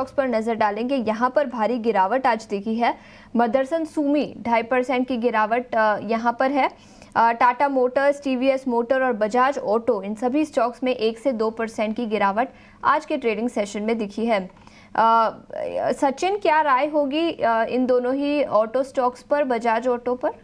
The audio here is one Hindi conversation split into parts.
स्टॉक्स पर नजर डालेंगे। यहाँ पर भारी गिरावट आज दिखी है। मदरसन सूमी 2.5% की गिरावट यहाँ पर है। टाटा मोटर्स, टीवीएस मोटर और बजाज ऑटो, इन सभी स्टॉक्स में 1 से 2% की गिरावट आज के ट्रेडिंग सेशन में दिखी है। सचिन, क्या राय होगी इन दोनों ही ऑटो स्टॉक्स पर, बजाज ऑटो पर?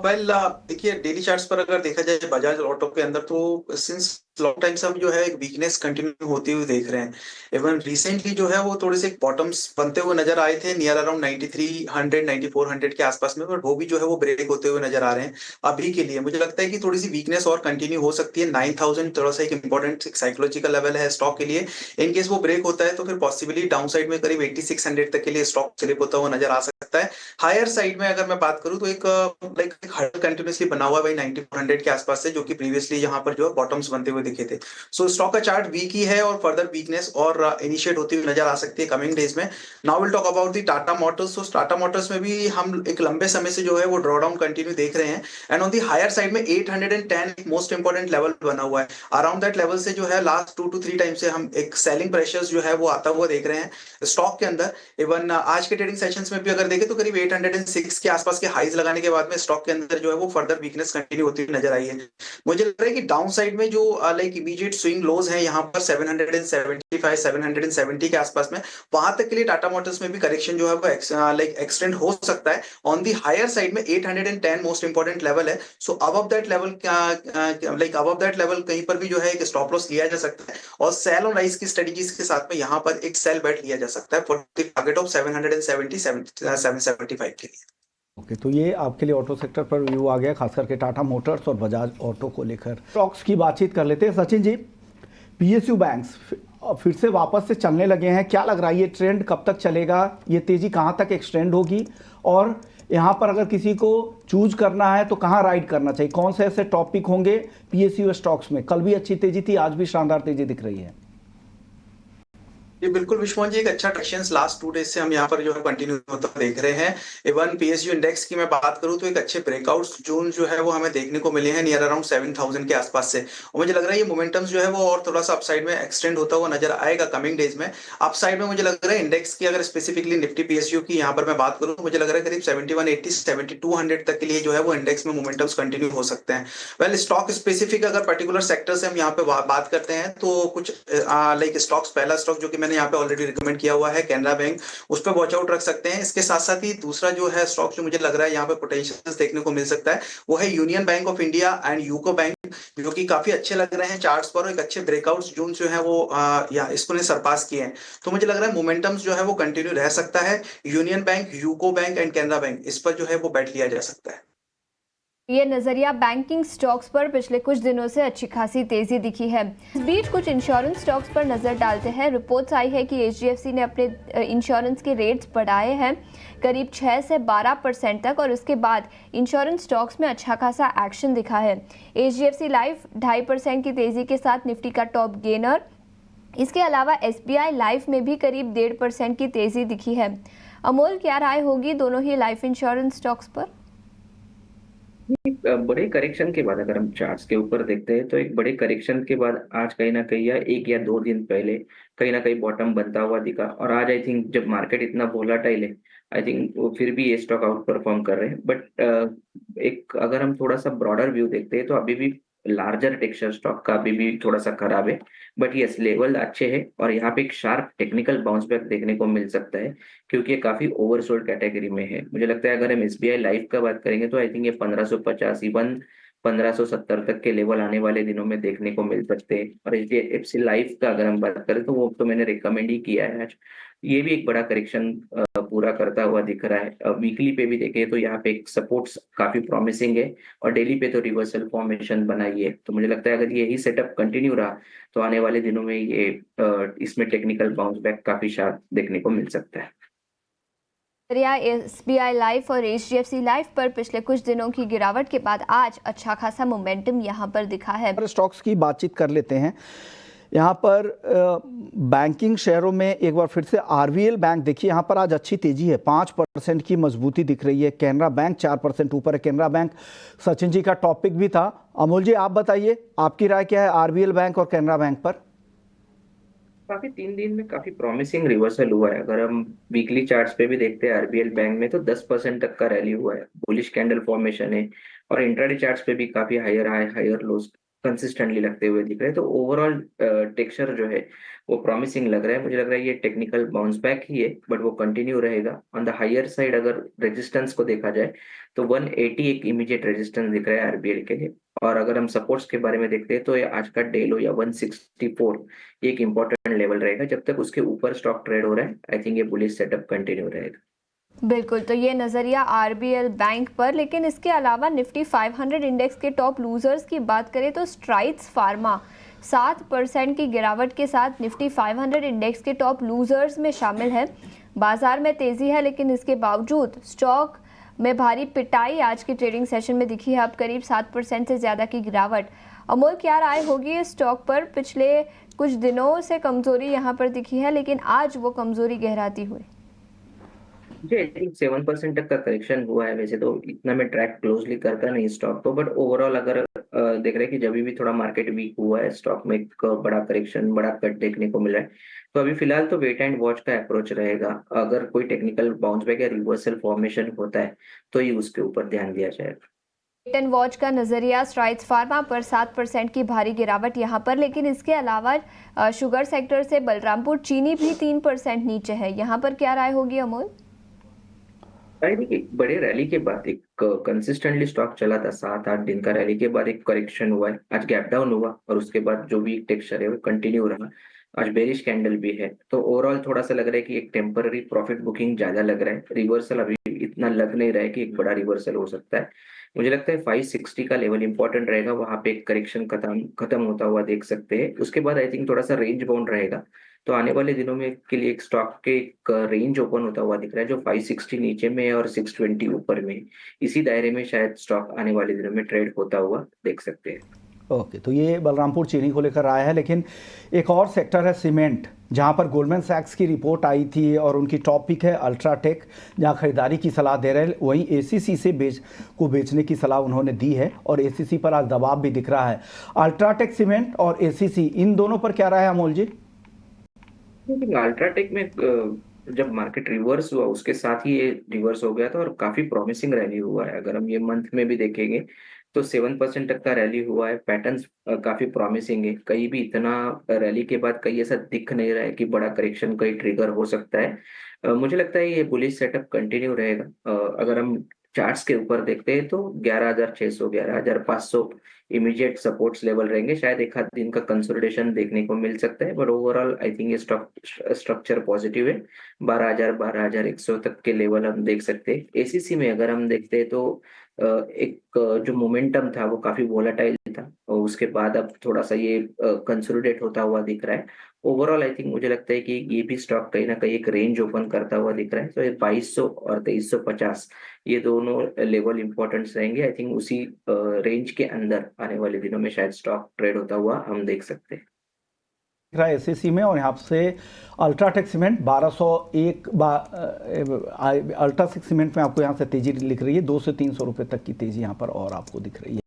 वेल देखिए, डेली चार्ट्स पर अगर देखा जाए बजाज ऑटो के अंदर, तो सिंस लॉन्ग टाइम से हम जो है एक वीकनेस कंटिन्यू होती हुई देख रहे हैं। इवन रिसेंटली जो है वो थोड़े से बॉटम्स बनते हुए नजर आए थे नियर अराउंड 9300 9400 के आसपास में, बट वो भी जो है वो ब्रेक होते हुए नजर आ रहे हैं। अभी के लिए मुझे लगता है कि थोड़ी सी वीकनेस और कंटिन्यू हो सकती है। 9000 थोड़ा सा एक इंपॉर्टेंट साइकोलॉजिकल लेवल है स्टॉक के लिए। इन केस वो ब्रेक होता है तो फिर पॉसिबली डाउन साइड में करीब 8600 तक के लिए स्टॉक स्लिप होता हुआ नजर आ सकता है। हायर साइड में अगर मैं बात करूं तो एक लाइक हायर कंटिन्यूसली बना हुआ है भाई 9400 के आसपास से, जो कि प्रीवियसली यहाँ पर जो है बॉटम्स बनते हुए दिखे थे। सो स्टॉक का चार्ट वीक ही है और फर्दर वीकनेस और इनिशिएट होती हुई नजर आ सकती है कमिंग डेज में। Now will talk about the Tata Motors. तो टाटा मोटर्स में भी हम एक लंबे समय से जो है वो ड्रॉडाउन कंटिन्यू देख रहे हैं। And on the higher side में 810 एक मोस्ट इंपॉर्टेंट लेवल बना हुआ है। अराउंड दैट लेवल से जो है लास्ट 2 to 3 टाइम से हम एक सेलिंग प्रेशर्स जो है वो आता हुआ देख रहे हैं स्टॉक के अंदर। इवन आज के ट्रेडिंग सेशंस में भी अगर देखें तो करीब 806 के आसपास के हाइज लगाने के बाद में स्टॉक के अंदर जो है वो फर्दर वीकनेस कंटिन्यू होती हुई नजर आई है। मुझे लग रहा है कि डाउन साइड में जो लाइक इमीडिएट स्विंग लोज है यहाँ पर 775 770 के आसपास में, वहां तक के लिए टाटा मोटर्स में भी करेक्शन जो है वो लाइक एक्सटेंड हो सकता है। ऑन दी हायर साइड में 810 मोस्ट इंपॉर्टेंट लेवल है। So above that level like above that level कहीं पर भी जो है एक स्टॉप लॉस लिया जा सकता है और सेल ऑन राइज की स्ट्रेटजीज के साथ में यहाँ पर एक सेल बेट लिया जा सकता है फॉर द टारगेट ऑफ 770 775 के लिए। ओके, तो ये आपके लिए ऑटो सेक्टर पर व्यू आ गया, खास करके टाटा मोटर्स और बजाज ऑटो को लेकर। स्टॉक्स की बातचीत कर लेते हैं। सचिन जी, पीएसयू बैंक्स फिर से वापस से चलने लगे हैं, क्या लग रहा है ये ट्रेंड कब तक चलेगा, ये तेज़ी कहाँ तक एक्सटेंड होगी, और यहाँ पर अगर किसी को चूज करना है तो कहाँ राइड करना चाहिए, कौन से ऐसे टॉपिक होंगे पीएसयू स्टॉक्स में? कल भी अच्छी तेज़ी थी, आज भी शानदार तेज़ी दिख रही है। ये बिल्कुल विश्वनाथ जी, एक अच्छा ट्रेक्शन लास्ट 2 डेज से हम यहाँ पर जो है कंटिन्यू होता देख रहे हैं। इवन पीएसयू इंडेक्स की मैं बात करूं तो एक अच्छे ब्रेकआउट्स जोन जो है वो हमें देखने को मिले हैं नियर अराउंड 7000 के आसपास से, और मुझे लग रहा है ये मोमेंटम्स जो है वो और थोड़ा सा अपसाइड में एक्सटेंड होता हुआ नजर आएगा कमिंग डेज में। अपसाइड में मुझे लग रहा है इंडेक्स की, अगर स्पेसिफिकली निफ्टी पीएसयू की यहाँ पर मैं बात करूँ तो मुझे लग रहा है करीब 7180 7200 तक के लिए जो है वो इंडेक्स में मोमेंटम्स कंटिन्यू हो सकते हैं। वेल, स्टॉक स्पेसिफिक अगर पर्टिकुलर सेक्टर से हम यहाँ पे बात करते हैं तो कुछ लाइक स्टॉक्स, पहला स्टॉक जो कि मैंने यहाँ पे ऑलरेडी रिकमेंड किया हुआ है कैनरा बैंक, उस पर वॉच आउट रख सकते हैं। इसके साथ साथ ही दूसरा जो है स्टॉक जो मुझे लग रहा है यहाँ पे पोटेंशियल देखने को मिल सकता है वो है union bank of India and UCO bank, जो कि काफी अच्छे लग रहे हैं चार्ट्स पर। एक अच्छे ब्रेकआउट्स जोन जो है वो या इसको ने सरपास किए हैं, तो मुझे लग रहा है मोमेंटम्स जो है वो कंटिन्यू रह सकता है। Union bank, UCO bank and Canara bank, इस पर जो है वो बैट लिया जा सकता है। ये नजरिया बैंकिंग स्टॉक्स पर पिछले कुछ दिनों से अच्छी खासी तेजी दिखी है। इस बीच कुछ इंश्योरेंस स्टॉक्स पर नजर डालते हैं। रिपोर्ट्स आई है कि एचडीएफसी ने अपने इंश्योरेंस के रेट्स बढ़ाए हैं करीब 6 से 12% तक, और उसके बाद इंश्योरेंस स्टॉक्स में अच्छा खासा एक्शन दिखा है। एचडीएफसी लाइफ 2.5% की तेजी के साथ निफ्टी का टॉप गेनर। इसके अलावा एसबीआई लाइफ में भी करीब 1.5% की तेजी दिखी है। अमोल, क्या राय होगी दोनों ही लाइफ इंश्योरेंस स्टॉक्स पर? बड़े करेक्शन के बाद अगर हम चार्ट्स के ऊपर देखते हैं तो एक बड़े करेक्शन के बाद आज कहीं ना कहीं या 1 या 2 दिन पहले कहीं ना कहीं बॉटम बनता हुआ दिखा, और आज आई थिंक जब मार्केट इतना वोलाटाइल है, आई थिंक वो फिर भी ये स्टॉक आउट परफॉर्म कर रहे हैं। बट एक अगर हम थोड़ा सा ब्रॉडर व्यू देखते हैं तो अभी भी लार्जर टेक्सचर स्टॉक का अभी भी थोड़ा सा खराब है, बट यस लेवल अच्छे है और यहाँ पे एक शार्प टेक्निकल बाउंस बैक देखने को मिल सकता है, क्योंकि ये काफी ओवरसोल्ड कैटेगरी में है। मुझे लगता है अगर हम एसबीआई लाइफ का बात करेंगे तो आई थिंक ये 1550 इवन 1570 तक के लेवल आने वाले दिनों में देखने को मिल सकते हैं। और एचडीएफसी लाइफ का अगर हम बात करें तो वो तो मैंने रिकमेंड ही किया है आज। ये भी एक बड़ा करेक्शन पूरा करता हुआ दिख रहा है। वीकली पे भी देखें तो यहाँ पे एक सपोर्ट्स काफी प्रॉमिसिंग है, और डेली पे तो रिवर्सल फॉर्मेशन बनाई है। तो मुझे लगता है अगर यही सेटअप कंटिन्यू रहा तो आने वाले दिनों में ये इसमें टेक्निकल बाउंस बैक काफी शार्प देखने को मिल सकता है। एसबीआई लाइफ और एचडीएफसी लाइफ पर पिछले कुछ दिनों की गिरावट के बाद आज अच्छा खासा मोमेंटम यहां पर दिखा है। स्टॉक्स की बातचीत कर लेते हैं। यहाँ पर बैंकिंग शेयरों में एक बार फिर से आरबीएल बैंक देखिए, यहाँ पर आज अच्छी तेजी है, 5% की मजबूती दिख रही है। कैनरा बैंक 4% ऊपर है। कैनरा बैंक सचिन जी का टॉपिक भी था। अमोल जी, आप बताइए आपकी राय क्या है आरबीएल बैंक और कैनरा बैंक पर? काफी 3 दिन में काफी प्रॉमिसिंग रिवर्सल हुआ है। अगर हम वीकली चार्ट्स पे भी देखते हैं आरबीएल बैंक में, तो 10% तक का रैली हुआ है, बुलिश कैंडल फॉर्मेशन है। और इंट्राडे चार्ट्स पे भी काफी higher high higher lows consistently लगते हुए दिख रहे हैं। तो ओवरऑल टेक्सचर जो है वो प्रॉमिसिंग लग रहा है। मुझे लग रहा है ये टेक्निकल बाउंस बैक ही है, बट वो कंटिन्यू रहेगा। ऑन द हायर साइड अगर रेजिस्टेंस को देखा जाए तो 180 एक इमीडिएट रेजिस्टेंस दिख रहा है आरबीएल के लिए। और अगर हम सपोर्ट्स के बारे में देखते हैं तो ये आज का डे लो या 164 ये एक इंपॉर्टेंट लेवल रहेगा। जब तक उसके ऊपर स्टॉक ट्रेड हो रहा है, आई थिंक ये बुलिश सेटअप कंटिन्यू रहेगा। बिल्कुल, तो ये नज़रिया आरबीएल बैंक पर। लेकिन इसके अलावा निफ्टी 500 इंडेक्स के टॉप लूजर्स की बात करें तो स्ट्राइड्स फार्मा 7% की गिरावट के साथ निफ्टी 500 इंडेक्स के टॉप लूजर्स में शामिल है। बाजार में तेजी है, लेकिन इसके बावजूद स्टॉक में भारी पिटाई आज के ट्रेडिंग सेशन में दिखी है। अब करीब 7% से ज़्यादा की गिरावट। अमोल, क्या राय होगी इस स्टॉक पर? पिछले कुछ दिनों से कमजोरी यहाँ पर दिखी है, लेकिन आज वो कमजोरी गहराती हुई। जी, आई थिंक 7% तक का करेक्शन हुआ है। वैसे तो इतना मैं ट्रैक क्लोजली करता नहीं स्टॉक को, बट ओवरऑल अगर देख रहे हैं कि जब भी थोड़ा मार्केट वीक हुआ है, स्टॉक में एक बड़ा करेक्शन, बड़ा कट देखने को मिला है। तो अभी फिलहाल तो वेट एंड वॉच का अप्रोच रहेगा। अगर कोई टेक्निकल बाउंस बैक या रिवर्सल फॉर्मेशन होता है तो ही उसके ऊपर ध्यान दिया जाएगा। वेट एंड वॉच का नजरिया स्ट्राइड्स फार्मा पर 7% की भारी गिरावट यहाँ पर। लेकिन इसके अलावा शुगर सेक्टर से बलरामपुर चीनी भी 3% नीचे है। यहाँ पर क्या राय होगी अमोल? आई थिंक एक बड़े रैली के बाद एक कंसिस्टेंटली स्टॉक चला था, 7-8 दिन का रैली के बाद एक करेक्शन हुआ है। आज गैप डाउन हुआ और उसके बाद जो वीक टेक्सचर है वो कंटिन्यू रहा। आज बेरिश कैंडल भी है, तो ओवरऑल थोड़ा सा लग रहा है कि एक टेम्पररी प्रॉफिट बुकिंग ज्यादा लग रहा है। रिवर्सल अभी इतना लग नहीं रहा है कि एक बड़ा रिवर्सल हो सकता है। मुझे लगता है 560 का लेवल इंपॉर्टेंट रहेगा, वहां पे एक करेक्शन खत्म होता हुआ देख सकते हैं। उसके बाद आई थिंक थोड़ा सा रेंज बाउंड रहेगा। तो आने वाले दिनों में के लिए एक स्टॉक के एक रेंज ओपन होता हुआ दिख रहा है, जो 560 नीचे में है और 620 ऊपर में है। इसी दायरे में शायद स्टॉक आने वाले दिनों में ट्रेड होता हुआ देख सकते हैं। ओके, तो ये बलरामपुर चीनी को लेकर आया है। लेकिन एक और सेक्टर है सीमेंट, जहां पर गोल्डमैन सैक्स की रिपोर्ट आई थी और उनकी टॉप पिक है अल्ट्राटेक, जहां खरीदारी की सलाह दे रहे हैं। वहीं एसीसी से बेचने की सलाह उन्होंने दी है और एसीसी पर आज दबाव भी दिख रहा है। अल्ट्राटेक सीमेंट और एसीसी, इन दोनों पर क्या राय है अमोल जी? अल्ट्राटेक में जब मार्केट रिवर्स हुआ उसके साथ ही ये रिवर्स हो गया था और काफी प्रॉमिसिंग रैली हुआ है। अगर हम ये मंथ में भी देखेंगे तो 7% तक का रैली हुआ है। पैटर्न्स काफी प्रॉमिसिंग है। कहीं भी इतना रैली के बाद कहीं ऐसा दिख नहीं रहा है कि बड़ा करेक्शन कहीं ट्रिगर हो सकता है। मुझे लगता है ये बुलिश सेटअप कंटिन्यू रहेगा। अगर हम चार्ट्स के ऊपर देखते हैं तो 11,600 11,500 इमीडिएट सपोर्ट्स लेवल रहेंगे। शायद एक आध दिन का कंसोलिडेशन देखने को मिल सकता है, बट ओवरऑल आई थिंक ये स्ट्रक्चर पॉजिटिव है। 12,000 12,100 तक के लेवल हम देख सकते हैं। एसीसी में अगर हम देखते हैं तो एक जो मोमेंटम था वो काफी वोलेटाइल था और उसके बाद अब थोड़ा सा ये कंसोलिडेट होता हुआ दिख रहा है। ओवरऑल आई थिंक मुझे लगता है कि ये भी स्टॉक कहीं ना कहीं एक रेंज ओपन करता हुआ दिख रहा है। तो ये 2200 और 2350 ये दोनों लेवल इंपॉर्टेंट रहेंगे। आई थिंक उसी रेंज के अंदर आने वाले दिनों में शायद स्टॉक ट्रेड होता हुआ हम देख सकते हैं। दिख रहा है एसीसी में। और यहाँ से अल्ट्राटेक सीमेंट 1201, अल्ट्राटेक सीमेंट में आपको यहाँ से तेजी लिख रही है। 200 से 300 रुपये तक की तेजी यहाँ पर और आपको दिख रही है।